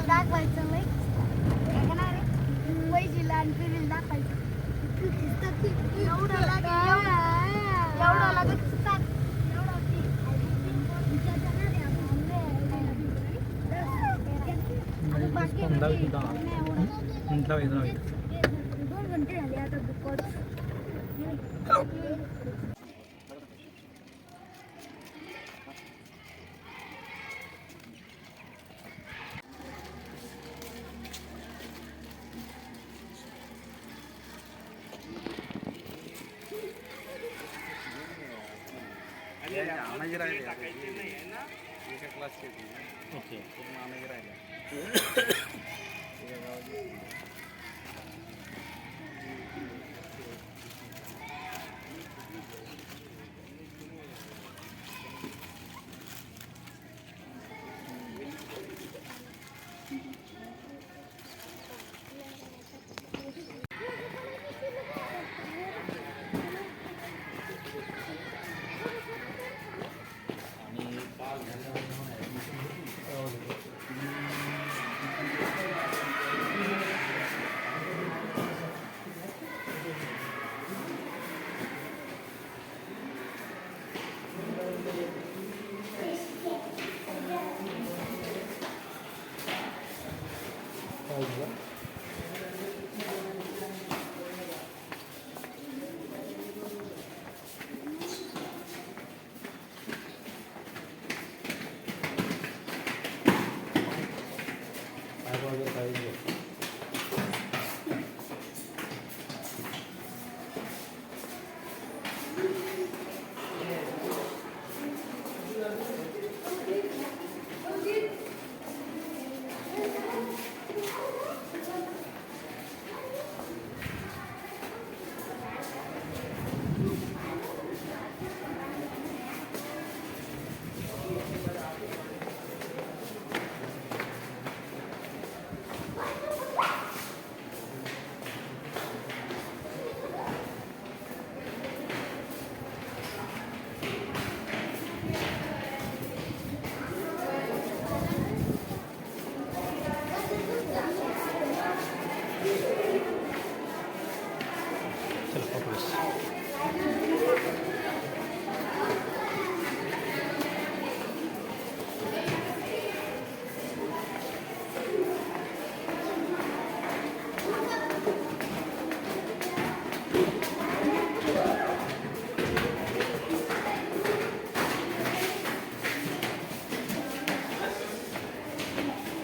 दाखवायचं नाही पैसे लहान फिरील दाखवायचं एवढं लागत दोन घंटे झाले आता बुकच ओके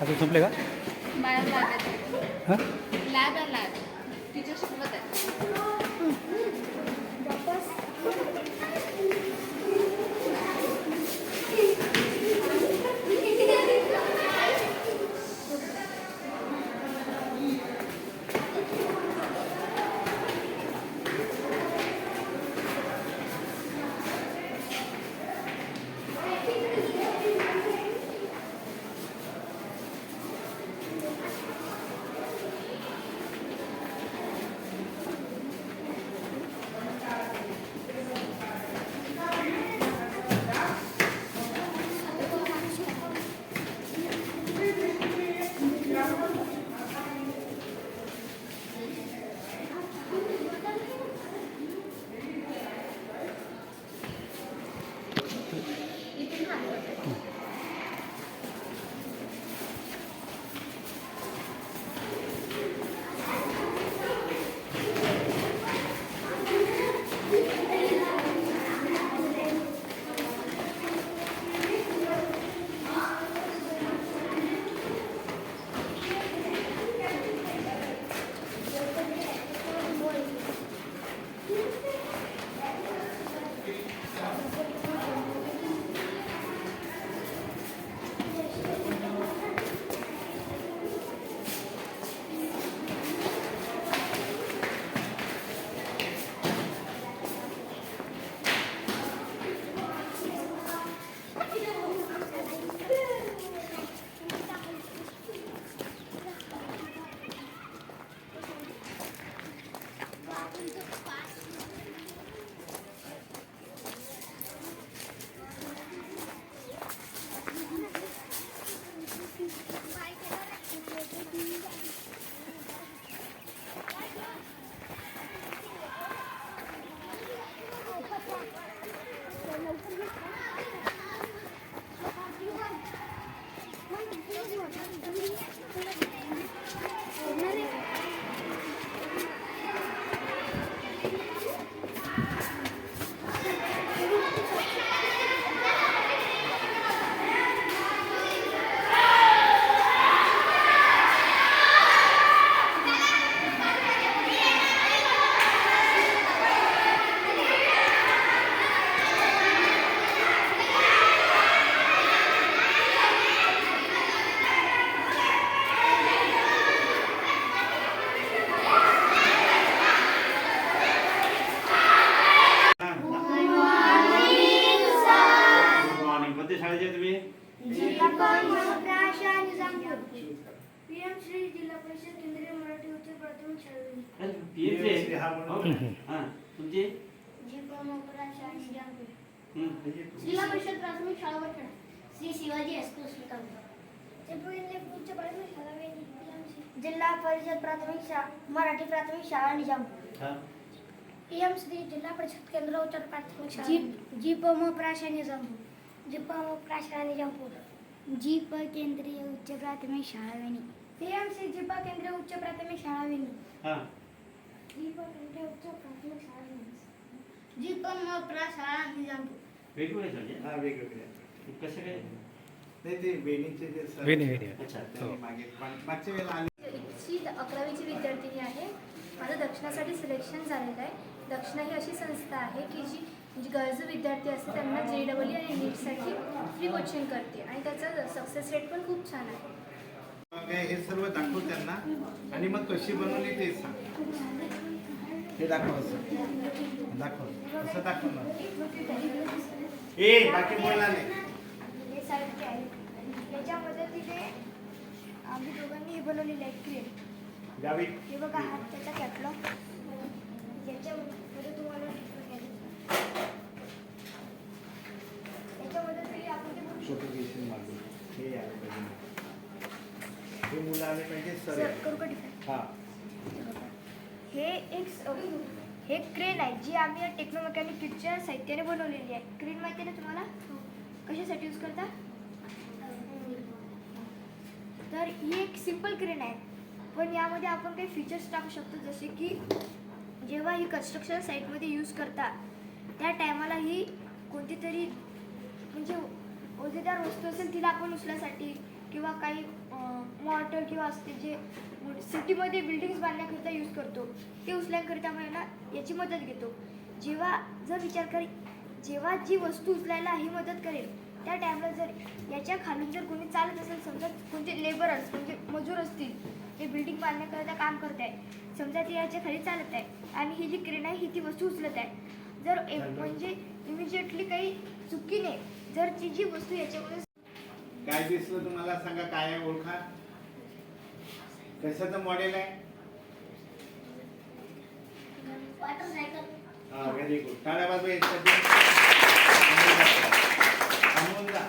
आता संपले का? हां लॅब आहे लॅब टीचर शिकवत आहे PMC हा म्हणून हां तुमची जिल्हा परिषद प्राथमिक शाळा वठण श्री शिवाजी हायस्कूल सुलतानपूर. जिल्हा परिषद प्राथमिक शाळा मराठी प्राथमिक शाळा निजामपूर. हां PM श्री जिल्हा परिषद केंद्र उच्च प्राथमिक शाळा जीपम प्राशा निजामपूर. जीपम प्राशा निजामपूर. जीप केंद्रीय उच्च प्राथमिक शाळा वेणी. PM श्री जीप केंद्रीय उच्च प्राथमिक शाळा वेणी. हां जीप केंद्रीय उच्च प्राथमिक शाळा वेणी. जीपम प्राशाळा निजामपूर. वेगवेगळे झाले हा वेगवेगळे कसं काय नाही ते वेणीचे जे सर वेणी अच्छा त्यांनी मागे मागच्या वेळेला आले 11वीची विद्यार्थिनी आहे. माझं दक्षिणासाठी सिलेक्शन झालेलं आहे. दक्षिणा ही अशी संस्था आहे की जी गरजू विद्यार्थी असते त्यांना JEE आणि नीटसाठी फ्री कोचिंग करते आणि त्याचा सक्सेस रेट पण खूप छान आहे. मग हे सर्व दाखव त्यांना आणि मग कशी बनवली ते सांग. हे दाखव असं दाखव असं दाखव ना. बाकी बोलला नाही. हे साहित्य आहे. याच्यामध्ये तिथे आम्ही दोघांनी हे बनवलेलं आहे क्रेन. गावी हे बघा हा त्याचा कॅटलॉग. याच्यामध्ये तुम्हाला याच्यामध्ये तरी आपण ते बनवू शकतो. फोटोग्रेशन मागून हे आलं पाहिजे. हे मुलं आले पाहिजे सर सर करू का डिफाईन? हा हे हे क्रेन आहे जी आम्ही टेक्नोमेकॅनिक किटच्या साहित्याने बनवलेली आहे. क्रेन माहिती आहे ना तुम्हाला कशासाठी यूज करता? तर ही एक सिंपल क्रेन आहे पण यामध्ये आपण काही फीचर्स टाकू शकतो जसे की जेव्हा ही कन्स्ट्रक्शन साईटमध्ये यूज करता त्या टायमाला ही कोणती तरी म्हणजे ओझेदार वस्तू असेल तिला आपण उचलासाठी किंवा काही मॉर्टर किंवा असते जे सिटीमध्ये बिल्डिंग्स बांधण्याकरिता यूज करतो ते उचलण्याकरिता आपण ना याची मदत घेतो. जेव्हा जी वस्तू उचलायला ही मदत करेल त्या टाईमला जर याच्या खालून जर कोणी चालत असेल समजा कोणते लेबरर्स म्हणजे मजूर असतील ते बिल्डिंग बांधण्याकरिता काम करत आहे समजा ते याच्या खाली चालत आहे आणि ही जी क्रेन आहे ही ती वस्तू उचलत आहे जर म्हणजे इमिजिएटली काही चुकीने जर ती जी वस्तू याच्यामध्ये काय दिसलं तुम्हाला सांगा. काय आहे ओळखा. कशाचं मॉडेल आहे. हा व्हेरी गुड. टाळ्या वाजवा याच्यासाठी. थांबून जा.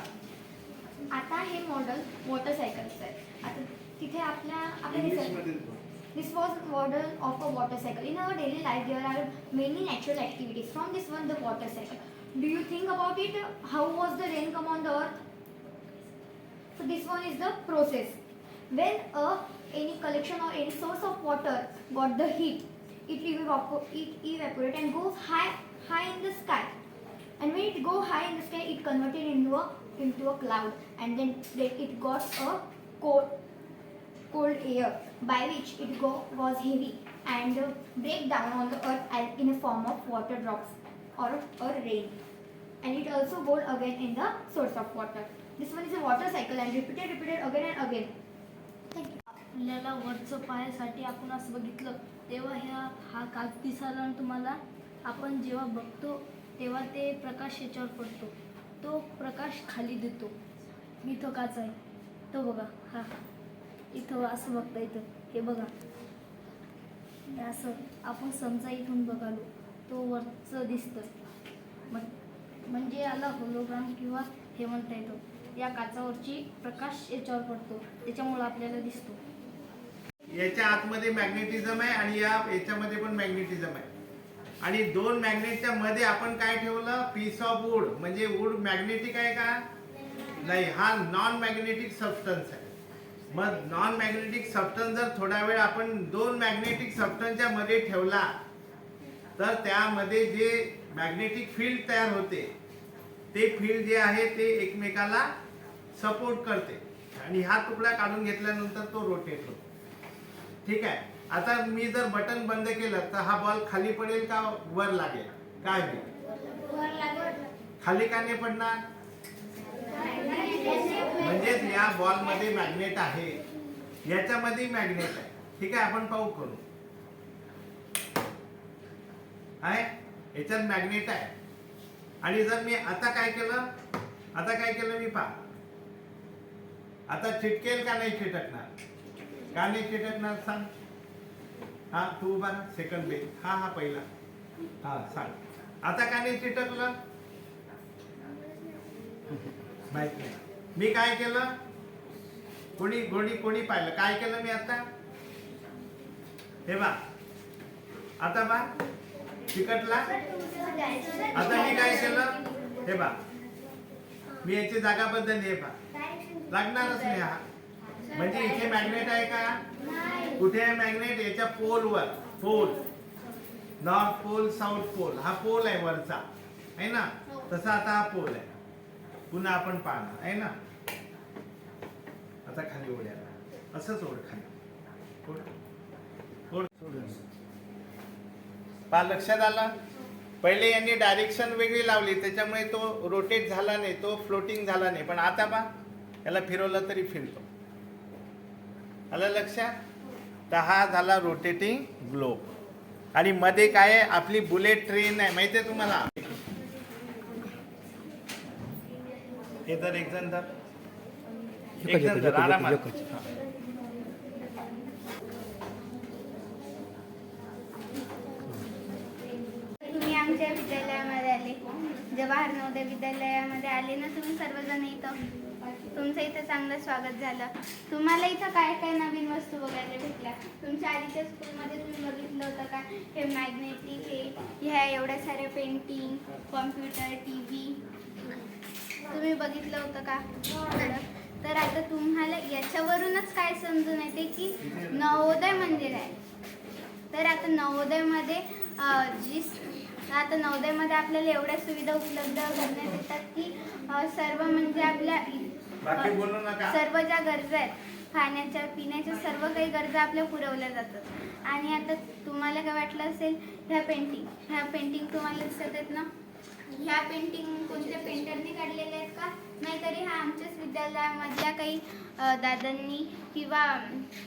आता हे मॉडेल मोटरसायकलचं आहे. आता तिथे आपल्या इंग्लिशमध्ये बोल. This was model of a water cycle. In our daily life, there are many natural activities. From this one, the water cycle. Do you think about it? How was the rain come on the earth? So this one is the process. When any collection or any source of water got the heat, it evaporate and goes high in the sky. And when it go high in the sky, it converted into a cloud, and then it got a cold air by which it was heavy and break down on the earth as in a form of water drops or rain, and it also go again in the source of water. This one is a water cycle and repeated again and again. Thank you. आपल्याला वरचं पायासाठी आपण असं बघितलं तेव्हा हा काच दिसायला आणि तुम्हाला आपण जेव्हा बघतो तेव्हा ते प्रकाश याच्यावर पडतो. तो प्रकाश खाली देतो. इथं काच आहे तो बघा. हा इथं असं बघता येतं. हे बघा हे असं आपण समजा इथून बघालो तो वरचं दिसतं म्हणजे याला होलोग्राम किंवा हे म्हणता येतं. या काचावरची प्रकाश याच्यावर पडतो त्याच्यामुळे आपल्याला दिसतो. याच्या आतमध्ये मॅग्नेटिझम आहे आणि याच्यामध्ये पण मॅग्नेटिझम आहे आणि दोन मॅग्नेटच्या मध्ये आपण काय ठेवलं. Piece of wood. म्हणजे वूड मॅग्नेटिक आहे का नाही. हा नॉन मॅग्नेटिक सबस्टन्स आहे. मग नॉन मॅग्नेटिक सबस्टन्स जर थोडा वेळ आपण दोन मॅग्नेटिक सबस्टन्सच्या मध्ये ठेवला तर त्यामध्ये जे मॅग्नेटिक फील्ड तयार होते ते फील्ड जे आहे ते एकमेकाला सपोर्ट करते आणि हा तुकडा काढून घेतल्यानंतर तो रोटेट होतो. ठीक आहे. आता मी जर बटन बंद केलं तर हा बॉल खाली पडेल का वर लागेल. काय होईल. खाली का नाही पडणार. म्हणजेच या बॉल मध्ये मॅग्नेट आहे याच्यामध्ये मॅग्नेट आहे. ठीक आहे. आपण पाहू करू आहे याच्यात मॅग्नेट आहे आणि जर मी आता काय केलं मी पहा आता चिटकेल का नाही चिटकणार. का नाही चिटकणार सांग. हा तू उभा राहा सेकंड बेंच हा पहिला हा सांग आता का नाही चिटकलं माहित नाही मी काय केलं कोणी पाहिलं काय केलं मी आता हे बा आता बा चिकटला आता मी काय केलं हे बा मी याची जागा बदलली आहे पा लागणारच नाही हा म्हणजे इथे मॅग्नेट आहे का कुठे आहे मॅग्नेट याच्या पोलवर pole north pole south pole हा पोल आहे वरचा आहे ना तसा आता हा पोल आहे पुन्हा आपण पाहणार आहे ना आता खाली ओढ्या असंच ओढ खाली ओढ पा लक्षात आलं पहिले यांनी डायरेक्शन वेगळी लावली त्याच्यामुळे तो रोटेट झाला नाही तो फ्लोटिंग झाला नाही पण आता पा याला फिरवलं तरी फिरतो आलं लक्षात तर हा झाला रोटेटिंग ग्लोब आणि मध्ये काय आहे आपली बुलेट ट्रेन आहे माहिती आहे तुम्हाला हे तर एक जण धर आरामात तुम्ही आमच्या विद्यालयामध्ये आले जवाहर नवोदय विद्यालयामध्ये आले ना तुम्ही सर्वजण इथं तुमचं इथं चांगलं स्वागत झालं तुम्हाला इथं काय काय नवीन वस्तू बघायला भेटल्या तुमच्या आधीच्या स्कूलमध्ये तुम्ही बघितलं होतं का हे मॅग्नेटिक हे ह्या एवढ्या साऱ्या पेंटिंग कॉम्प्युटर TV तुम्ही बघितलं होतं का तर आता तुम्हाला याच्यावरूनच काय समजून येते की नवोदय म्हणजे काय तर आता नवोदयमध्ये आता नवोदयमध्ये आपल्याला एवढ्या सुविधा उपलब्ध करण्यात येतात की सर्व म्हणजे आपल्या सर्व ज्या गरजा आहेत खाण्याच्या पिण्याच्या सर्व काही गरजा आपल्या पुरवल्या जातात आणि आता तुम्हाला काय वाटलं असेल ह्या पेंटिंग तुम्हाला दिसत आहेत ना ह्या पेंटिंग कोणत्या पेंटरने काढलेल्या आहेत का नाहीतरी हा आमच्याच विद्यालयामधल्या काही दादांनी किंवा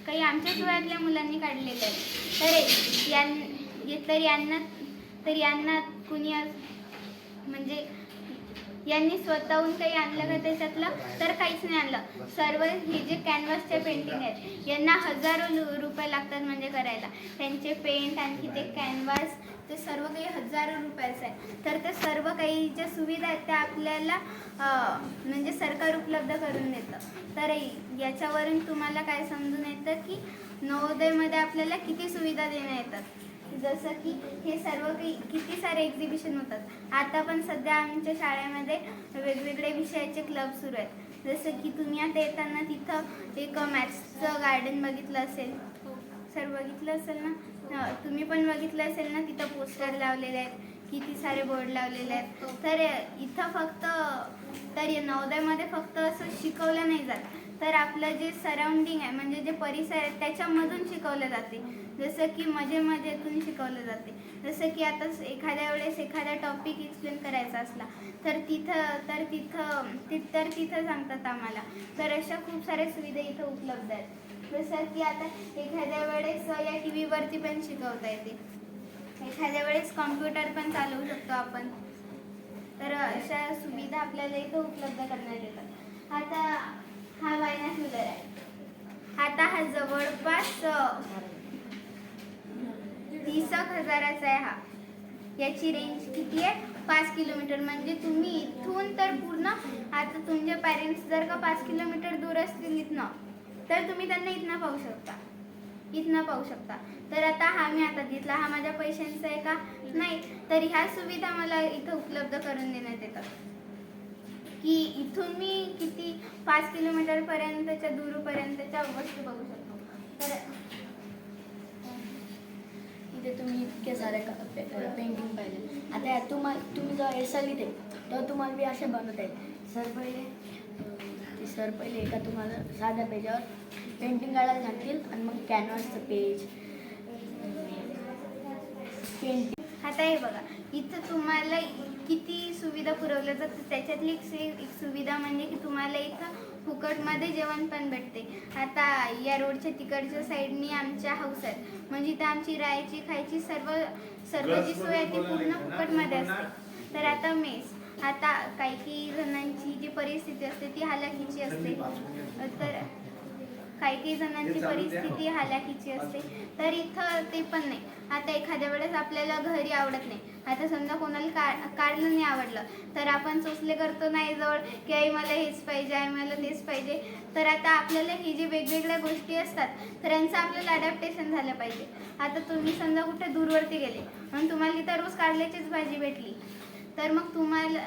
काही आमच्याच वयातल्या मुलांनी काढलेल्या आहेत तर यांना कुणी म्हणजे यांनी स्वतःहून काही आणलं का त्याच्यातलं तर काहीच नाही आणलं सर्व हे जे कॅनव्हासचे पेंटिंग आहेत यांना हजारो रुपये लागतात म्हणजे करायला त्यांचे पेंट आणखी ते कॅनव्हास ते सर्व काही हजारो रुपयाचं आहे तर ते सर्व काही ज्या सुविधा आहेत त्या आपल्याला म्हणजे सरकार उपलब्ध करून देतं तर याच्यावरून तुम्हाला काय समजून येतं की नवोदयमध्ये आपल्याला किती सुविधा देण्यात येतात जसं की हे सर्व काही किती सारे एक्झिबिशन होतात आता पण सध्या आमच्या शाळेमध्ये वेगवेगळे विषयाचे क्लब सुरू आहेत जसं की तुम्ही आता येताना तिथं एक मॅथ्सचं गार्डन बघितलं असेल सर बघितलं असेल ना तुम्ही पण बघितलं असेल ना तिथं पोस्टर लावलेले आहेत किती सारे बोर्ड लावलेले आहेत तर इथं फक्त तर नवोदयमध्ये फक्त असं शिकवलं नाही जात तर आपलं जे सराउंडिंग आहे म्हणजे जे परिसर आहे त्याच्यामधून शिकवलं जाते जसं की मजेतून शिकवलं जाते जसं की आता एखाद्या वेळेस एखादा टॉपिक एक्सप्लेन करायचा असला तर तिथं सांगतात आम्हाला तर अशा खूप साऱ्या सुविधा इथं उपलब्ध आहेत जसं की आता एखाद्या वेळेस या TV वरती पण शिकवता येते एखाद्या वेळेस कॉम्प्युटर पण चालवू शकतो आपण तर अशा सुविधा आपल्याला इथं उपलब्ध करण्यात येतात आता हा बायनॉक्युलर आहे आता हा जवळपास 30,000चा आहे हा याची रेंज किती आहे 5 किलोमीटर म्हणजे तुम्ही इथून तर पूर्ण आता तुमचे पॅरेंट्स जर का 5 किलोमीटर दूर असतील इथनं तर तुम्ही त्यांना इथनं पाहू शकता तर आता हा मी आता घेतला हा माझ्या पैशांचा आहे का नाही तर ह्या सुविधा मला इथं उपलब्ध करून देण्यात येतात की इथून मी किती 5 किलोमीटर पर्यंतच्या दूरपर्यंतच्या वस्तू बघू शकतो तर इथे तुम्ही इतके सारे पेंटिंग पाहिले आता तुम्ही जेव्हा येसाल इथे तेव्हा तुम्हाला मी असे बनवत आहे सर पहिले एका तुम्हाला साध्या पेजावर पेंटिंग काढायला सांगतील आणि मग कॅनव्हासचं पेज पेंटिंग आता हे बघा इथं तुम्हाला किती सुविधा पुरवल्या जातात त्याच्यातली एक सुविधा म्हणजे की तुम्हाला इथं फुकटमध्ये जेवण पण भेटते आता या रोडच्या तिकडच्या साईडनी आमच्या हाऊस आहेत म्हणजे इथं आमची राहायची खायची सर्व जी सोय आहे ती पूर्ण फुकटमध्ये असते तर आता मेस आता काही जणांची जी परिस्थिती असते ती हालाखीची असते तर काही काही जणांची परिस्थिती हालाकीची असते, तर इथं ते पण नाही. आता एखाद्या वेळेस आपल्याला घरी आवडत नाही, आता समजा कोणाला कारलं नाही आवडलं तर आपण चोचले करतो नाही जवळ की आई मला हेच पाहिजे, आई मला तेच पाहिजे. तर आता आपल्याला ही जी वेगवेगळ्या गोष्टी असतात तर यांचं आपल्याला अडॅप्टेशन झालं पाहिजे. आता तुम्ही समजा कुठे दूरवरती गेले आणि तुम्हाला तिथं रोज कारल्याचीच भाजी भेटली, तर मग तुम्हाला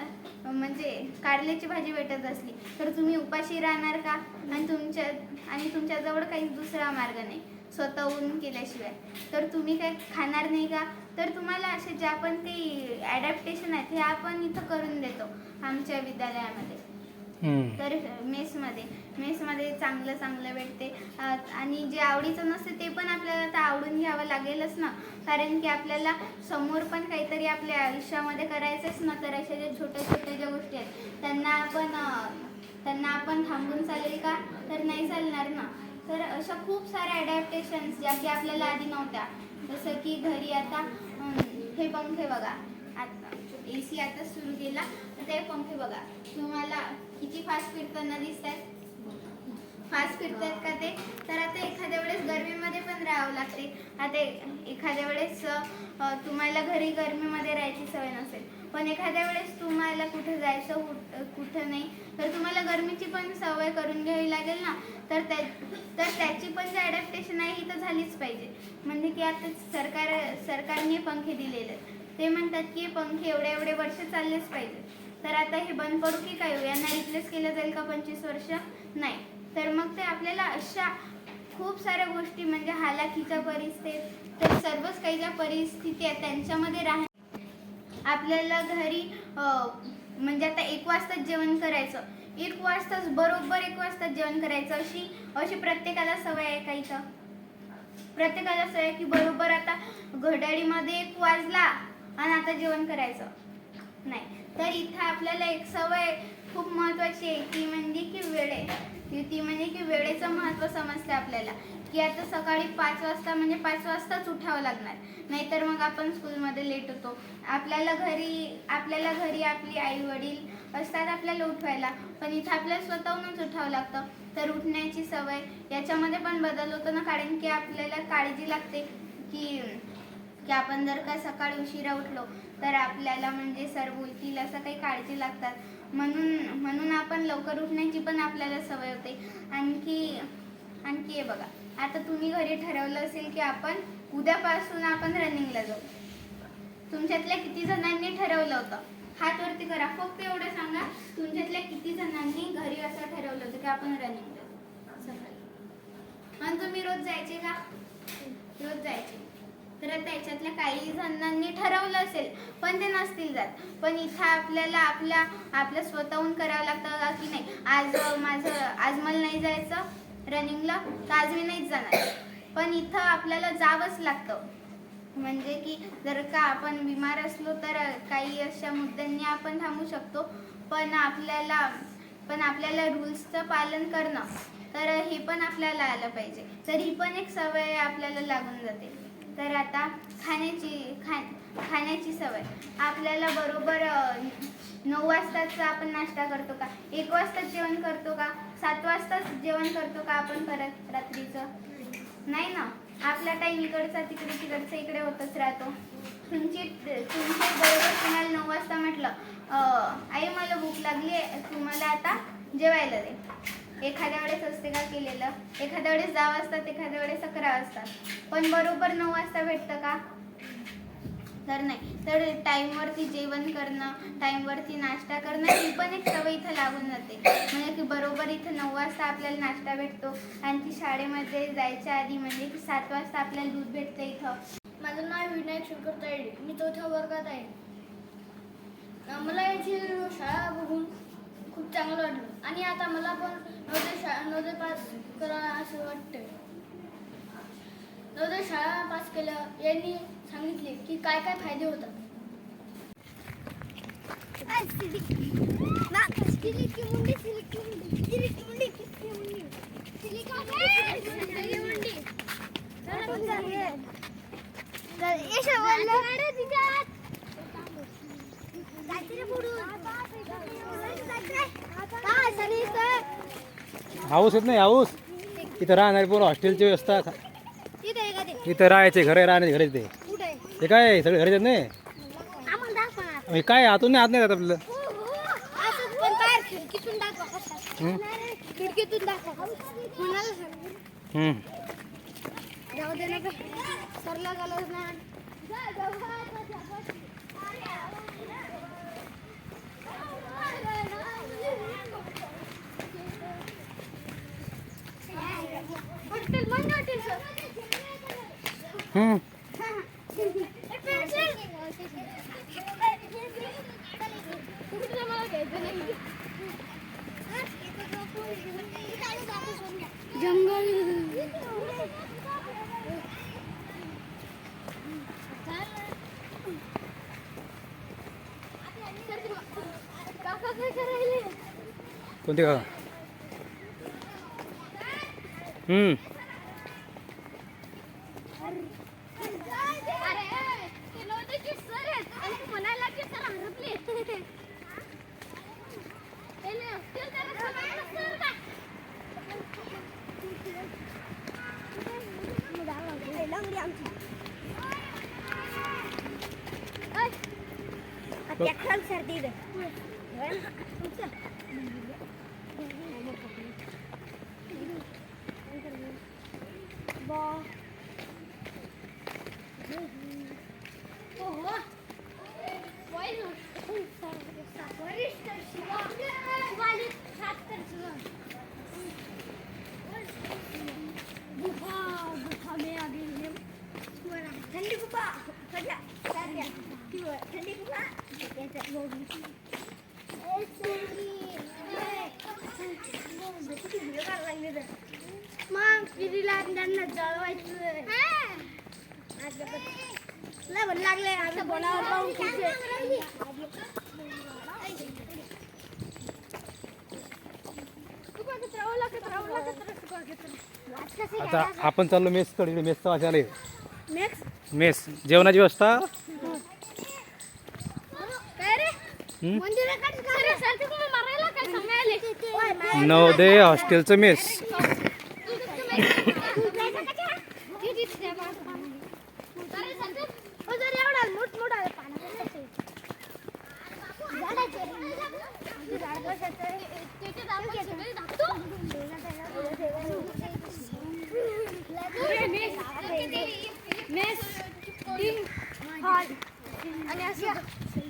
म्हणजे कारल्याची भाजी भेटत असली तर तुम्ही उपाशी राहणार का? आणि तुमच्याजवळ काही दुसरा मार्ग नाही स्वतःहून केल्याशिवाय, तर तुम्ही काय खाणार नाही का? तर तुम्हाला असे जे आपण काही ॲडॅप्टेशन आहेत हे आपण इथं करून देतो आमच्या विद्यालयामध्ये. तर मेसमध्ये चांगलं भेटते आणि जे आवडीचं नसते ते पण आपल्याला आता आवडून घ्यावं लागेलच ना, कारण की आपल्याला समोर पण काहीतरी आपल्या आयुष्यामध्ये करायचंच ना. तर अशा ज्या छोट्या ज्या गोष्टी आहेत त्यांना आपण थांबून चालेल का? तर नाही चालणार ना. तर अशा खूप साऱ्या ॲडॅप्टेशन्स ज्या की आपल्याला आधी नव्हत्या, जसं की घरी आता हे पंखे बघा, आता AC आता सुरू केला तर ते पंखे बघा तुम्हाला किती फास्ट फिरताना दिसत आहेत, फास्ट फिरतात का ते? तर आता एखाद्या वेळेस गरमीमध्ये पण राहावं लागते. आता एखाद्या वेळेस तुम्हाला घरी गरमीमध्ये राहायची सवय नसेल, पण एखाद्या वेळेस तुम्हाला कुठं जायचं कुठं नाही, तर तुम्हाला गरमीची पण सवय करून घ्यावी लागेल ना. तर त्याची पण जे ॲडॅप्टेशन आहे ही तर झालीच पाहिजे. म्हणजे की आता सरकारने पंखे दिलेले ते म्हणतात की पंखे एवढे वर्ष चाललेच पाहिजे. तर आता हे बंद पडू की काय, यांना रिप्लेस केलं जाईल का 25 वर्ष? नाही. तर मग ते आपल्याला अशा खूप साऱ्या गोष्टी म्हणजे हालाकीच्या परिस्थिती, तर सर्वच काही ज्या परिस्थिती आहेत त्यांच्यामध्ये आपल्याला घरी म्हणजे आता 1 वाजताच जेवण करायचं, 1 वाजताच बरोबर 1 वाजताच जेवण करायचं अशी प्रत्येकाला सवय आहे का? इथं प्रत्येकाला सवय की बरोबर आता घड्याळीमध्ये 1 वाजला आणि आता जेवण करायचं नाही. तर इथं आपल्याला एक सवय खूप महत्त्वाची आहे ती म्हणजे की वेळेचं महत्त्व समजते आपल्याला, की आता सकाळी 5 वाजता म्हणजे 5 वाजताच उठावं लागणार, नाहीतर मग आपण स्कूलमध्ये लेट होतो. आपल्याला घरी आपली आई वडील असतात आपल्याला उठवायला, पण इथं आपल्याला स्वतःहूनच उठावं लागतं. तर उठण्याची सवय याच्यामध्ये पण बदल होतो ना, कारण की आपल्याला काळजी लागते की आपण जर का सकाळी उशिरा उठलो तर आपल्याला म्हणजे सर बोलतील असं काही काळजी लागतात. म्हणून आपण लवकर उठण्याची पण आपल्याला सवय होते. आणखी हे बघा, आता तुम्ही घरी ठरवलं असेल की आपण उद्यापासून आपण रनिंगला जाऊ. तुमच्यातल्या किती जणांनी ठरवलं होतं? हात वरती करा, फक्त एवढं सांगा तुमच्यातल्या किती जणांनी घरी असं ठरवलं होतं की आपण रनिंगला जाऊ सकाळी. आणि तुम्ही रोज जायचे का? रोज जायचे. तर त्याच्यातल्या काही जणांनी ठरवलं असेल पण ते नसतील जात. पण इथं आपल्याला आपल्या स्वतःहून करावं लागतं की नाही, आज मला नाही जायचं रनिंगला तर आज मी नाहीच जाणार. पण इथं आपल्याला जावंच लागतं. म्हणजे की जर का आपण बिमार असलो तर काही अशा मुद्द्यांनी आपण थांबू शकतो, पण आपल्याला रूल्सचं पालन करणं तर हे पण आपल्याला आलं पाहिजे. तर ही पण एक सवय आपल्याला लागून जाते. तर आता खाण्याची सवय आपल्याला बरोबर 9 वाजताच आपण नाश्ता करतो का? 1 वाजताच जेवण करतो का? 7 वाजताच जेवण करतो का आपण परत रात्रीचं? नाही ना. आपला टाईम इकडचा तिकडचा इकडे होतच राहतो. तुमचे बरोबर तुम्हाला 9 वाजता म्हटलं आई मला भूक लागली आहे, तुम्हाला आता जेवायला दे. एखाद्या वेळेस असते का केलेलं, एखाद्या वेळेस 10 वाजतात, एखाद्या वेळेस 11 वाजतात, पण बरोबर 9 वाजता भेटतं का? तर नाही. तर टाईमवरती जेवण करणं, टाईमवरती नाश्ता करणं ही पण एक सवय इथं लागून जाते. म्हणजे की बरोबर इथं 9 वाजता आपल्याला नाश्ता भेटतो आणि ती शाळेमध्ये जायच्या आधी म्हणजे की 7 वाजता आपल्याला दूध भेटतं इथं. माझं नाव विनायक शंकर तायडे, मी 4थ्या वर्गात आहे. मला याची शाळा बघून खूप चांगलं वाटलं आणि आता मला पण नवोदय पास करा असं वाटतं. नवोदय शाळा पास केलं यांनी सांगितले की काय काय फायदे होतात. हाऊस येत नाही हाऊस. इथं राहणारी पोरं हॉस्टेलची व्यवस्था तिथे आहे का ते इथं राहायचे घर राहण्याचे घर ते कुठे आहे हे काय सगळे घरी नाही आम्हाला दाखवा हे काय आतून नाही आत नाही जात आपल्याला असं पण बाहेर खिडकीतून दाखवा कसं हम्म. खिडकीतून दाखवा कुणाला सांगू हम्म. जाऊ दे ना सरला झालं ना हॉटेल बंद हॉटेल सर हम्म. काका काय करायले कोणते का हम्म. सर्दी ठंडी गुफा ठंडी गुफा मग पिढीला त्यांना जळवायचं लय भर लागले आम्ही बोलावर पाहून आता आपण चाललो मेसकडे इकडे मेसचा वास आले नेक्स्ट मेस जेवणाची व्यवस्था काय रे हम्म? मंदिराकडे तुम्ही मारायला काय सांगायले नवोदय हॉस्टेलचं मेस मेस हॉल आणि असं